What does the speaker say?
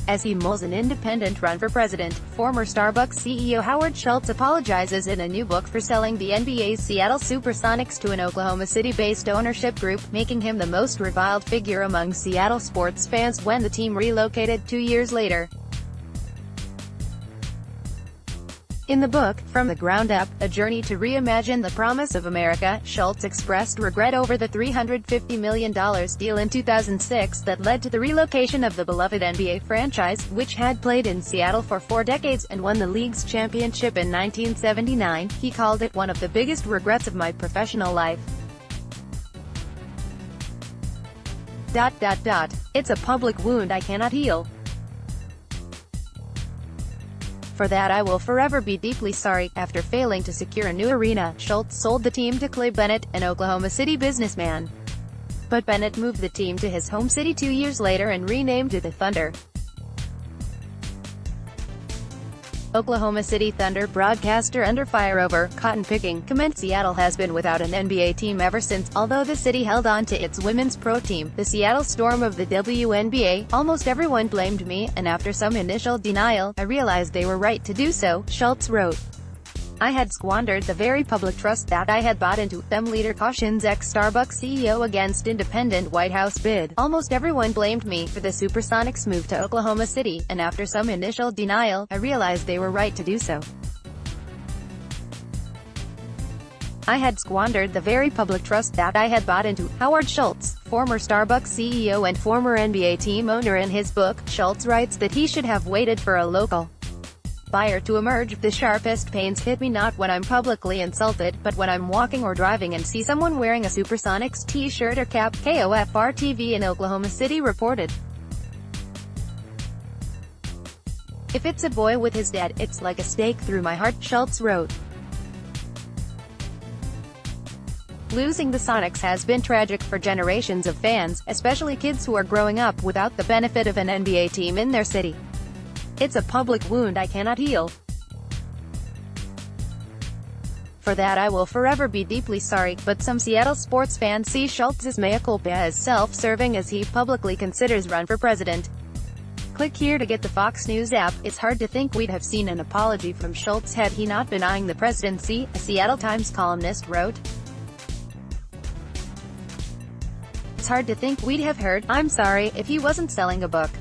As he mulls an independent run for president, former Starbucks CEO Howard Schultz apologizes in a new book for selling the NBA's Seattle SuperSonics to an Oklahoma City-based ownership group, making him the most reviled figure among Seattle sports fans when the team relocated 2 years later. In the book, From the Ground Up, A Journey to Reimagine the Promise of America, Schultz expressed regret over the $350 million deal in 2006 that led to the relocation of the beloved NBA franchise, which had played in Seattle for 4 decades and won the league's championship in 1979. He called it one of the biggest regrets of my professional life. It's a public wound I cannot heal. For that I will forever be deeply sorry. After failing to secure a new arena, Schultz sold the team to Clay Bennett, an Oklahoma City businessman. But Bennett moved the team to his home city 2 years later and renamed it the Thunder. Oklahoma City Thunder broadcaster under fire over cotton picking comment: Seattle has been without an NBA team ever since. Although the city held on to its women's pro team, the Seattle Storm of the WNBA, almost everyone blamed me, and after some initial denial, I realized they were right to do so, Schultz wrote. I had squandered the very public trust that I had bought into them, leader cautions ex-Starbucks CEO against independent White House bid. Almost everyone blamed me for the SuperSonics move to Oklahoma City, and after some initial denial, I realized they were right to do so. I had squandered the very public trust that I had bought into. Howard Schultz, former Starbucks CEO and former NBA team owner. In his book, Schultz writes that he should have waited for a local buyer to emerge. The sharpest pains hit me not when I'm publicly insulted, but when I'm walking or driving and see someone wearing a SuperSonics t-shirt or cap, KOFR-TV in Oklahoma City reported. If it's a boy with his dad, it's like a stake through my heart, Schultz wrote. Losing the Sonics has been tragic for generations of fans, especially kids who are growing up without the benefit of an NBA team in their city. It's a public wound I cannot heal. For that I will forever be deeply sorry, but some Seattle sports fans see Schultz's mea culpa as self-serving as he publicly considers run for president. Click here to get the Fox News app. It's hard to think we'd have seen an apology from Schultz had he not been eyeing the presidency, a Seattle Times columnist wrote. It's hard to think we'd have heard, I'm sorry, if he wasn't selling a book.